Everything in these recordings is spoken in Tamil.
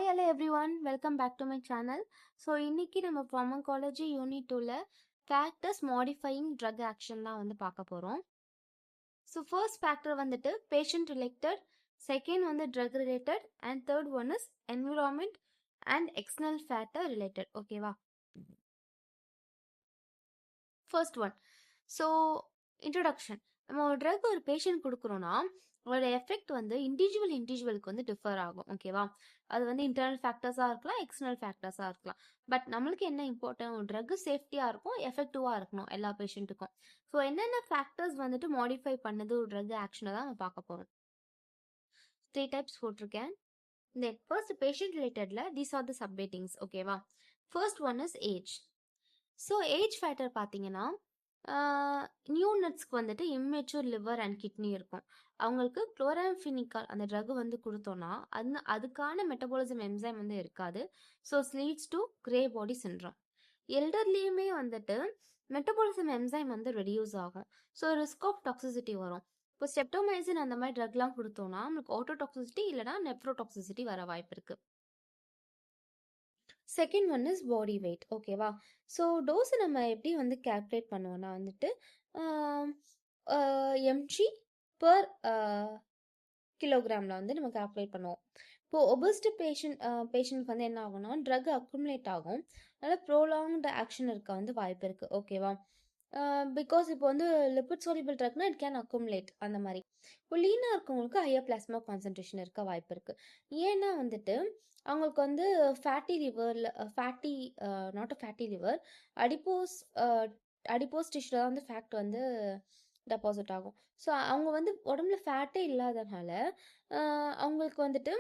hello everyone. Welcome back to my channel. So, இன்னைக்கு நம்ம pharmacology unit 2ல factors modifying drug action தான் வந்து பார்க்க போறோம். So, first factor வந்துட்டு patient related, second வந்து drug related and third one is environment and external factor related. ஓகேவா? First one. So, introduction. நம்ம ஒரு ட்ரக் ஒரு பேஷண்ட் கொடுக்குறோன்னா அதோட எஃபெக்ட் வந்து இண்டிவிஜுவலுக்கு வந்து டிஃபர் ஆகும். ஓகேவா? அது வந்து இன்டர்னல் ஃபேக்டர்ஸாக இருக்கலாம், எக்ஸ்டர்னல் ஃபேக்டர்ஸாக இருக்கலாம். பட் நம்மளுக்கு என்ன இம்பார்ட்டன்ட், ஒரு ட்ரக் சேஃப்டியாக இருக்கும், எஃபெக்டிவாக இருக்கணும் எல்லா பேஷண்ட்டுக்கும். ஸோ என்னென்ன ஃபேக்டர்ஸ் வந்துட்டு மாடிஃபை பண்ணது ஒரு ட்ரக் ஆக்ஷனை தான் நம்ம பார்க்க போகிறோம். 3 டைப்ஸ் போட்டிருக்கேன். தென் ஃபர்ஸ்ட் பேஷண்ட் ரிலேட்டடில் தீஸ் ஆர் த சப்ஹெட்டிங்ஸ். ஓகேவா? First one is age. So age factor பார்த்தீங்கன்னா நியூ நட்ஸ்க்கு வந்துட்டு இம்மெச்சூர் லிவர் அண்ட் கிட்னி இருக்கும். அவங்களுக்கு குளோராம்ஃபினிகால் அந்த ட்ரக் வந்து கொடுத்தோன்னா அதுக்கான மெட்டபாலிசம் என்சைம் வந்து இருக்காது. So leads to grey body syndrome. எல்டர்லியுமே வந்துட்டு மெட்டபாலிசம் என்சைம் வந்து ரெடியூஸ் ஆகும். ஸோ ரிஸ்க் ஆஃப் டாக்ஸிசிட்டி வரும். இப்போ ஸ்டெப்டோமைசின் அந்த மாதிரி ட்ரக்லாம் கொடுத்தோன்னா நமக்கு ஆட்டோடாக்சிசிட்டி இல்லைனா நெப்ரோடாக்சிசிட்டி வர வாய்ப்பு இருக்குது. Second one is body weight. ஓகேவா? ஸோ டோஸை நம்ம எப்படி வந்து கால்குலேட் பண்ணுவோம்னா வந்துட்டு எம்ஜி பர் கிலோகிராமில் வந்து நம்ம கால்குலேட் பண்ணுவோம். இப்போது ஒபஸ்ட் பேஷண்ட்க்கு வந்து என்ன ஆகும்னா ட்ரக் அக்குமுலேட் ஆகும். அதனால் ப்ரோலாங்டு ஆக்ஷன் இருக்க வந்து வாய்ப்பு இருக்குது. ஓகேவா? பிகாஸ் இப்போ வந்து லிப்பிட் சாலிபிள் ட்ரக்னா இட் கேன் அக்குமுலேட் அந்த மாதிரி. இப்போ லீனாக இருக்கவங்களுக்கு ஹையர் பிளாஸ்மா கான்சன்ட்ரேஷன் இருக்க வாய்ப்பு இருக்குது. ஏன்னா வந்துட்டு அவங்களுக்கு வந்து ஃபேட்டி லிவரில் not a fatty liver adipose டிஷ்யூவில் தான் வந்து ஃபேக்ட் வந்து டெபாசிட் ஆகும். ஸோ அவங்க வந்து உடம்புல ஃபேட்டே இல்லாதனால அவங்களுக்கு வந்துட்டு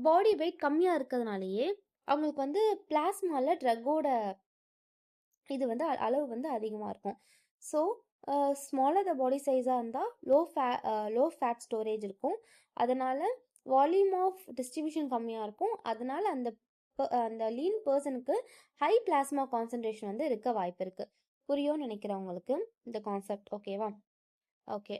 பாடி வெயிட் கம்மியாக இருக்கிறதுனாலேயே அவங்களுக்கு வந்து பிளாஸ்மாவில் ட்ரக்கோட இது வந்து அளவு வந்து அதிகமாக இருக்கும். ஸோ ஸ்மாலர் த பாடி சைஸாக இருந்தால் லோ ஃபேட் ஸ்டோரேஜ் இருக்கும். அதனால் வால்யூம் ஆஃப் டிஸ்ட்ரிபியூஷன் கம்மியாக இருக்கும். அதனால் அந்த லீன் பர்சனுக்கு ஹை பிளாஸ்மா கான்சன்ட்ரேஷன் வந்து இருக்க வாய்ப்பு இருக்குது. புரியும்னு நினைக்கிறவங்களுக்கு இந்த கான்செப்ட். ஓகேவா? ஓகே.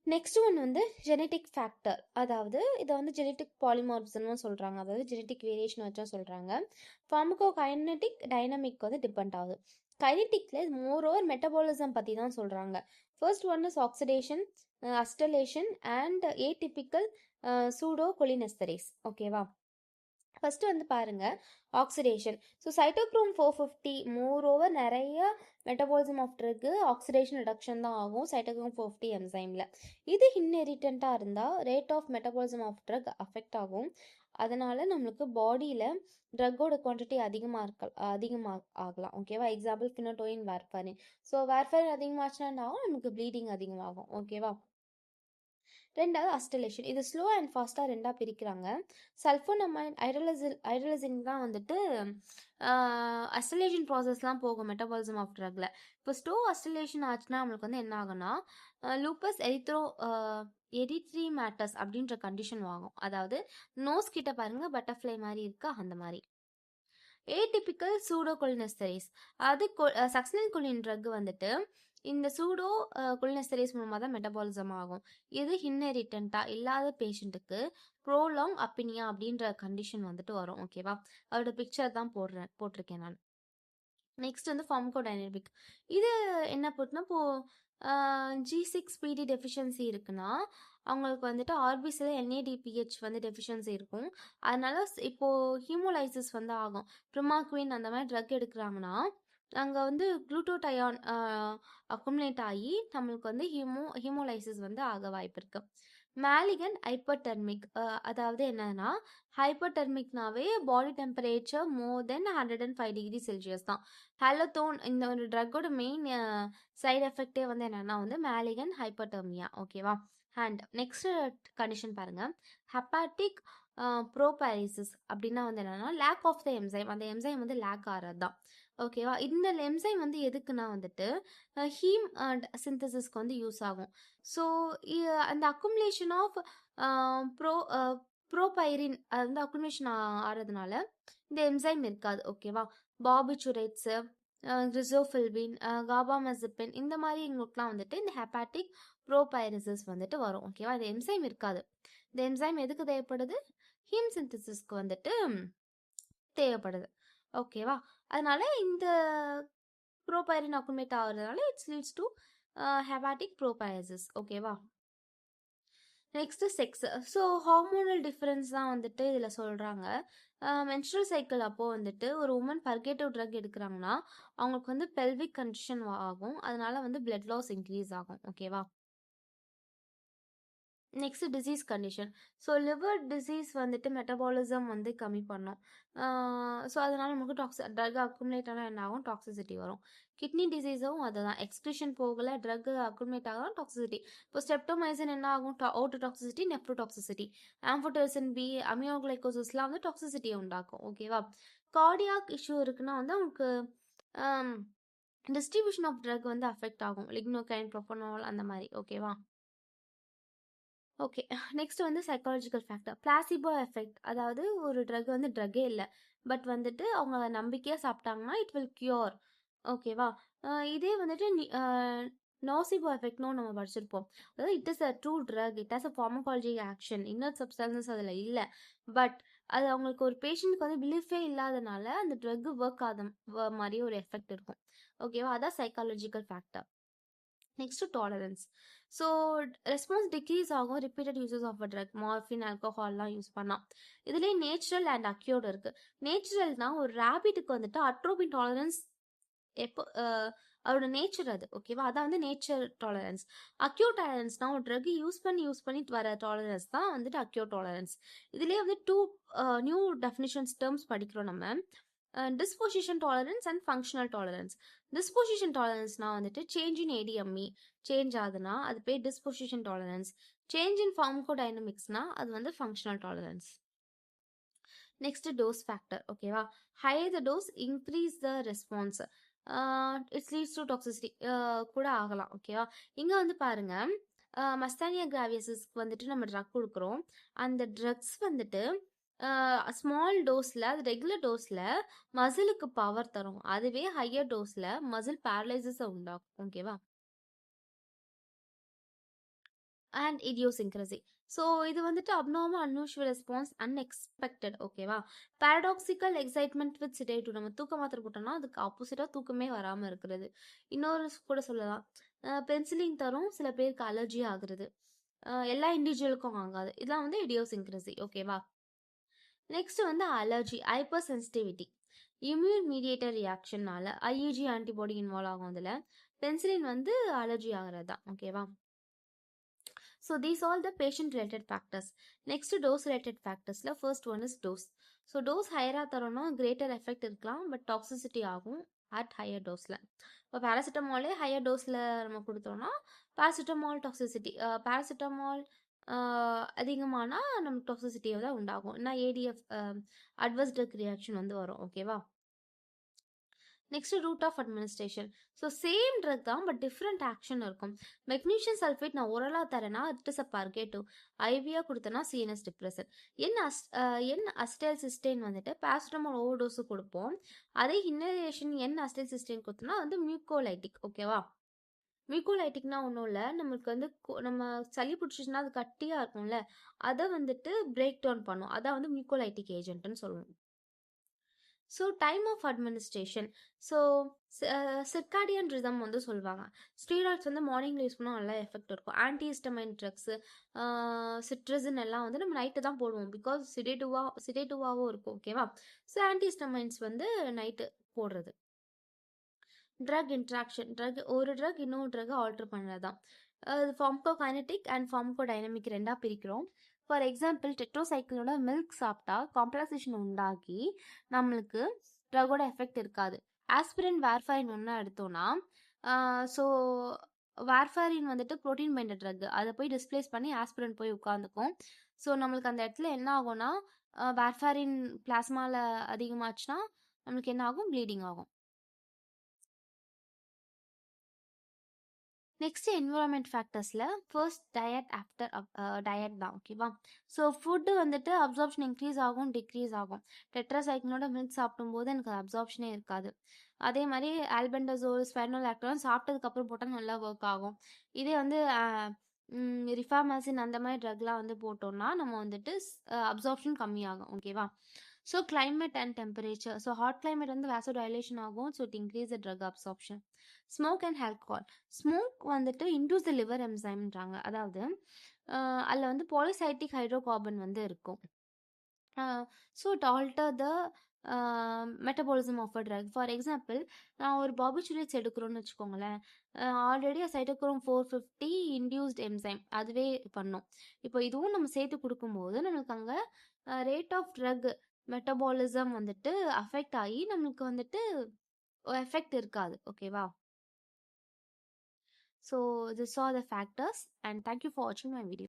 நெக்ஸ்ட் ஒன் வந்து ஜெனட்டிக் ஃபேக்டர். அதாவது இதை வந்து ஜெனட்டிக் பாலிமார்பிசம்னு சொல்கிறாங்க. அதாவது ஜெனட்டிக் வேரியேஷன் வச்சா சொல்கிறாங்க. ஃபார்மகோ கைனட்டிக் டைனமிக் வந்து டிபெண்ட் ஆகுது. கைனட்டிக்கில் மோரோவர் மெட்டபாலிசம் பற்றி தான் சொல்கிறாங்க. First one is oxidation, acetylation and atypical pseudo cholinesterase. ஓகேவா? ஃபர்ஸ்ட் வந்து பாருங்க ஆக்சிடேஷன். ஸோ சைட்டோக்ரோம் 450 மோரோவர் நிறைய metabolism of drug oxidation reduction தான் ஆகும் சைட்டோக்ரோம் 450 என்சைமில். இது இன்ஹெரிட்டண்ட்டாக இருந்தால் rate of metabolism of drug affect ஆகும். அதனால நம்மளுக்கு பாடியில் ட்ரக்கோட குவான்டிட்டி அதிகமாக ஆகலாம். ஓகேவா? Example phenytoin, warfarin. So warfarin அதிகமாச்சுன்னா நமக்கு ப்ளீடிங் அதிகமாகும். ஓகேவா? ரெண்டாவது அஸ்டலேஷன். இது ஸ்லோ அண்ட் ஃபாஸ்ட்டாக ரெண்டாக பிரிக்கிறாங்க. சல்ஃபோனமைன், ஐரலசின் தான் வந்துட்டு அஸ்டலேஷன் ப்ராசஸ்லாம் போகும் மெட்டபாலிசம் ஆஃப் ட்ரக்ல. இப்போ ஸ்லோ அஸ்டலேஷன் ஆச்சுன்னா நம்மளுக்கு வந்து என்ன ஆகும்னா லூப்பஸ் எரித்ரிமேட்டஸ் அப்படின்ற கண்டிஷன் ஆகும். அதாவது நோஸ் கிட்ட பாருங்க பட்டர்ஃப்ளை மாதிரி இருக்கா, அந்த மாதிரி. Atypical pseudo cholinesterase. அது சக்சினில் கொலின் ட்ரக் வந்துட்டு இந்த சூடோ கொலினெஸ்டரேஸ் மூலமாக தான் மெட்டபாலிசம் ஆகும். இது இன்ஹெரிட்டண்ட்டாக இல்லாத பேஷண்ட்டுக்கு ப்ரோலாங் அப்பினியா அப்படின்ற கண்டிஷன் வந்துட்டு வரும். ஓகேவா? அதோட பிக்சர் தான் போட்டிருக்கேன் நான். நெக்ஸ்ட் வந்து ஃபார்மகோடைனமிக். இது என்ன போட்டுனா இப்போது G6PD டெஃபிஷியன்சி இருக்குன்னா அவங்களுக்கு வந்துட்டு ஆர்பிசியில் NADPH வந்து டெஃபிஷியன்சி இருக்கும். அதனால இப்போது ஹீமோலைசிஸ் வந்து ஆகும். ப்ரிமாக்வின் அந்த மாதிரி ட்ரக் எடுக்கிறாங்கன்னா அங்கே வந்து குளூட்டோடயான் அக்குமுலேட் ஆகி நம்மளுக்கு வந்து ஹீமோலைசிஸ் வந்து ஆக வாய்ப்பு இருக்குது. மேலிகன் ஹைப்பர்டெர்மிக். அதாவது என்னன்னா ஹைப்பர்டெர்மிக்னாவே பாடி டெம்பரேச்சர் மோர் தென் 105 டிகிரி செல்சியஸ் தான். ஹாலோதோன் இந்த ஒரு ட்ரக்கோட மெயின் சைடு எஃபெக்டே வந்து என்னன்னா வந்து மேலிகன் ஹைப்பர்டெர்மியா. ஓகேவா? அண்ட் நெக்ஸ்ட் கண்டிஷன் பாருங்க ஹெப்பாட்டிக் ப்ரோபாரிசிஸ். அப்படின்னா வந்து என்னன்னா லேக் ஆஃப் த என்சைம். அந்த என்சைம் வந்து லேக் ஆகிறது தான். ஓகேவா? இந்த என்சைம் வந்து எதுக்குன்னா வந்துட்டு ஹீம் சிந்தசிஸ்க்கு வந்து யூஸ் ஆகும். ஸோ அந்த அக்குமுலேஷன் ஆஃப் ப்ரோபைரின் அது வந்து அக்குமுலேஷன் ஆகிறதுனால இந்த என்சைம் இருக்காது. ஓகேவா? பார்பிச்சுரேட்ஸு, கிரிசோஃபில்பின், காபாமசிபின் இந்த மாதிரி எங்களுக்குலாம் வந்துட்டு இந்த ஹெப்பாட்டிக் ப்ரோபைரிசிஸ் வந்துட்டு வரும். ஓகேவா? இந்த என்சைம் இருக்காது. இந்த என்சைம் எதுக்கு தேவைப்படுது? ஹீம் சிந்தசிஸ்க்கு வந்துட்டு தேவைப்படுது. ஓகேவா? அதனால இந்த ப்ரோபைரின் அக்குமுலேட் ஆகுறதுனால இட்ஸ் லீட்ஸ் டு ஹெபாட்டிக் ப்ரோபயாசிஸ். ஓகேவா? Next sex. So hormonal difference தான் வந்துட்டு இதில் சொல்கிறாங்க. மென்ஸ்ட்ரல் சைக்கிள் அப்போ வந்துட்டு ஒரு உமன் பர்கேட்டிவ் ட்ரக் எடுக்கிறாங்கன்னா அவங்களுக்கு வந்து பெல்விக் கண்டிஷன் ஆகும். அதனால வந்து பிளட் லாஸ் இன்க்ரீஸ் ஆகும். ஓகேவா? Next disease condition. So liver disease வந்துட்டு மெட்டபாலிசம் வந்து கம்மி பண்ணும். ஸோ அதனால நமக்கு ட்ரக் அக்குமுலேட் ஆனால் என்ன ஆகும்? டாக்ஸிசிட்டி வரும். கிட்னி டிசீஸும் அதுதான். எக்ஸ்கிரிஷன் போகல, ட்ரக் அக்குமுலேட் ஆகலாம், டாக்ஸிசிட்டி. இப்போ ஸ்டெப்டோமைசின் என்ன ஆகும்? ஓட்டோடாக்சிசிட்டி, நெஃப்ரோடாக்சிசிட்டி. ஆம்ஃபோடெரிசின் பி, அமியோகிளைகோசிஸ்லாம் வந்து டாக்ஸிசிட்டியை உண்டாக்கும். ஓகேவா? கார்டியாக் இஷ்யூ இருக்குன்னா வந்து அவங்களுக்கு டிஸ்ட்ரிபியூஷன் ஆஃப் ட்ரக் வந்து அஃபெக்ட் ஆகும். லிக்னோகைன், ப்ரோபனோல் அந்த மாதிரி. ஓகேவா? ஓகே. நெக்ஸ்ட் வந்து சைக்காலஜிக்கல் ஃபேக்டர். Placebo effect. அதாவது ஒரு ட்ரக் வந்து ட்ரக்கே இல்லை, பட் வந்துட்டு அவங்க நம்பிக்கையாக சாப்பிட்டாங்கன்னா இட் வில் கியூர். ஓகேவா? இதே வந்துட்டு நோசிபோ எஃபெக்ட்னு நம்ம படிச்சிருப்போம். அதாவது it is a true drug, it has a pharmacology action, inner substances அதில் இல்லை, பட் அது அவங்களுக்கு ஒரு பேஷண்ட்க்கு வந்து பிலீஃபே இல்லாதனால அந்த ட்ரக் ஒர்க் ஆகாத மாதிரி ஒரு எஃபெக்ட் இருக்கும். ஓகேவா? அதான் psychological factor. Next tolerance. So response decrease ஆகும் repeated uses of a drug, morphine, ஆல்கஹால்லாம் யூஸ் பண்ணால். இதுலேயே நேச்சுரல் அண்ட் அக்யூர்ட் இருக்குது. நேச்சுரல்னா ஒரு ரேபிட்டுக்கு வந்துட்டு அட்ரோபின் டாலரன்ஸ் எப்போ அதோட நேச்சர் அது. ஓகேவா? அதான் வந்து நேச்சர் டாலரன்ஸ். அக்யூட் டாலரன்ஸ்னா ஒரு ட்ரக் யூஸ் பண்ணி வர டாலரன்ஸ் தான் வந்துட்டு அக்யூட் டாலரன்ஸ். இதுலேயே வந்து டூ நியூ டெஃபினிஷன்ஸ் டேர்ம்ஸ் படிக்கிறோம் நம்ம. Disposition tolerance and functional tolerance. Disposition டாலரன்ஸ்னா வந்துட்டு சேஞ்ச் இன் ஏடிஎம்இ சேஞ்ச் ஆகுதுன்னா அது பேர் டிஸ்பொசிஷன் டாலரன்ஸ். சேஞ்ச் இன் ஃபார்மகோடைனமிக்ஸ்னா அது வந்து functional tolerance. Next dose factor. ஓகேவா? Higher the dose increase the response, it's leads to toxicity கூட ஆகலாம். ஓகேவா? இங்கே வந்து பாருங்க, மஸ்தானியா கிராவியஸஸ்க்கு வந்துட்டு நம்ம ட்ரக் கொடுக்குறோம். அந்த ட்ரக்ஸ் வந்துட்டு ஸ்மால் டோஸில், அது ரெகுலர் டோஸில் மசிலுக்கு பவர் தரும். அதுவே ஹையர் டோஸில் மசில் பேரலைசஸை உண்டாகும். ஓகேவா? அண்ட் இடியோசிங்க்ரசி. ஸோ இது வந்துட்டு அப்நார்மல், அன்யூஷுவல் ரெஸ்பான்ஸ், அன்எக்ஸ்பெக்டட். ஓகேவா? Paradoxical excitement with சிடேட்டிவ். நம்ம தூக்க மாத்திரை போட்டோம்னா அதுக்கு ஆப்போசிட்டாக தூக்கமே வராமல் இருக்கிறது. இன்னொரு கூட சொல்லலாம், பென்சிலின் தரும், சில பேருக்கு அலர்ஜி ஆகுறது, எல்லா இண்டிவிஜுவலுக்கும் ஆகாது. இதெல்லாம் வந்து இடியோசிங்க்ரசி. ஓகேவா? நெக்ஸ்ட் வந்து allergy, hypersensitivity. Immune mediator ரியாக்ஷன்னால ஐஇஜி ஆன்டிபாடி இன்வால்வ் ஆகும். அதில் பென்சிலின் வந்து அலர்ஜி ஆகிறது தான். ஓகேவா? So these all the patient related factors. Next dose related factors la first one is dose. So dose higher தரணும், greater effect இருக்கலாம், but toxicity ஆகும் at higher dose ல. இப்போ பேராசிட்டமாலே ஹையர் டோஸில் நம்ம கொடுத்தோம்னா பேராசிட்டமால் டாக்ஸிசிட்டி, பேராசிட்டமால் அதிகமானால் நம்ம டாக்ஸிசிட்டியை தான் உண்டாகும். ஏன்னா ஏடிஎஃப் அட்வர்ஸ் ட்ரக் ரியாக்ஷன் வந்து வரும். ஓகேவா? Next route of administration. So same drug தான், பட் டிஃப்ரெண்ட் ஆக்ஷன் இருக்கும். மெக்னீஷியம் சல்ஃபேட் நான் ஓரலாக தரேன்னா இட் இஸ் அ பர்கேட்டிவ், ஐவியாக கொடுத்தேன்னா சிஎன்எஸ் டிப்ரெசர். என் அஸ்டைல் சிஸ்டேன் வந்துட்டு பேராசிட்டமால் ஓவர் டோஸு கொடுப்போம். அதே இன்னலேஷன் என் அஸ்டைல் சிஸ்டேன் கொடுத்தோம்னா வந்து மியூகோலைட்டிக். ஓகேவா? மியூகோலைட்டிக்னா ஒன்றும் இல்லை, நம்மளுக்கு வந்து நம்ம சளி பிடிச்சிச்சுன்னா அது கட்டியாக இருக்கும்ல, அதை வந்துட்டு பிரேக் டவுன் பண்ணும். அதான் வந்து மியூகோலைட்டிக் ஏஜென்ட்னு சொல்லுவோம். So time of administration. So circadian rhythm வந்து சொல்லுவாங்க. ஸ்டீராய்ட்ஸ் வந்து மார்னிங்கில் யூஸ் பண்ணால் நல்லா எஃபெக்ட் இருக்கும். ஆன்டிஹிஸ்டமைன் ட்ரக்ஸு, சிட்ரஸின் எல்லாம் வந்து நம்ம நைட்டு தான் போடுவோம், பிகாஸ் சிடேட்டிவாகவும் இருக்கும். ஓகேவா? ஸோ ஆன்டிஹிஸ்டமைன்ஸ் வந்து நைட்டு போடுறது. Drug interaction. ஒரு ட்ரக் இன்னொரு ட்ரக் ஆல்டர் பண்ணுறது தான். ஃபார்மகோகைனடிக் அண்ட் ஃபார்மகோடைனமிக் ரெண்டாக பிரிக்கிறோம். ஃபார் எக்ஸாம்பிள் டெட்ரோசைக்கிளோட மில்க் சாப்பிட்டா காம்ப்ளசேஷன் உண்டாகி நம்மளுக்கு ட்ரகோட எஃபெக்ட் இருக்காது. ஆஸ்பிரின், வார்ஃபரின் ஒன்றா எடுத்தோன்னா, ஸோ வார்ஃபரின் வந்துட்டு ப்ரோட்டீன் பைண்ட ட்ரக், அதை போய் டிஸ்பிளேஸ் பண்ணி ஆஸ்பிரின் போய் உட்காந்துக்கும். ஸோ நம்மளுக்கு அந்த இடத்துல என்ன ஆகும்னா, வார்ஃபரின் பிளாஸ்மாவில் அதிகமாச்சுன்னா நம்மளுக்கு என்ன ஆகும்? ப்ளீடிங் ஆகும். நெக்ஸ்ட் என்விரான்மெண்ட் ஃபேக்டர்ஸில் ஃபர்ஸ்ட் டயட், ஆஃப்டர் டயட் தான். ஓகேவா? ஸோ ஃபுட்டு வந்துட்டு அப்சார்ப்ஷன் இன்க்ரீஸ் ஆகும், டிக்ரீஸ் ஆகும். டெட்ராசைக்ளோட மில்க் சாப்பிடும்போது எனக்கு அப்சார்ப்ஷனே இருக்காது. அதே மாதிரி ஆல்பெண்டசோல், ஸ்பெர்னோலாக்டோன் சாப்பிட்டதுக்கப்புறம் போட்டால் நல்லா ஒர்க் ஆகும். இதே வந்து ரிஃபார்மசின் அந்த மாதிரி ட்ரக்லாம் வந்து போட்டோம்னா நம்ம வந்துட்டு அப்சார்ப்ஷன் கம்மியாகும். ஓகேவா? So climate and temperature. So hot climate வந்து வேசோ டைலேஷன் ஆகும். So it increase the drug absorption. Smoke and alcohol. Smoke வந்துட்டு இன்டியூஸ் த லிவர் என்சைம்ன்றாங்க. அதாவது அதில் வந்து பாலிசைட்டிக் ஹைட்ரோகார்பன் வந்து இருக்கும். So it alter the metabolism of a drug. For example, நான் ஒரு பார்பிச்சுரேட்ஸ் எடுக்கிறோன்னு வச்சுக்கோங்களேன். ஆல்ரெடி சைட்டோக்ரோம் 450 இன்டியூஸ்ட் என்சைம் அதுவே பண்ணும். இப்போ இதுவும் நம்ம சேர்த்து கொடுக்கும்போது நம்மளுக்கு அங்கே ரேட் ஆஃப் ட்ரக் மெட்டபாலிசம் வந்துட்டு அஃபெக்ட் ஆகி நம்மளுக்கு வந்துட்டு எஃபெக்ட் இருக்காது. ஓகேவா? So this R the factors and thank you for வாட்சிங் மை வீடியோ.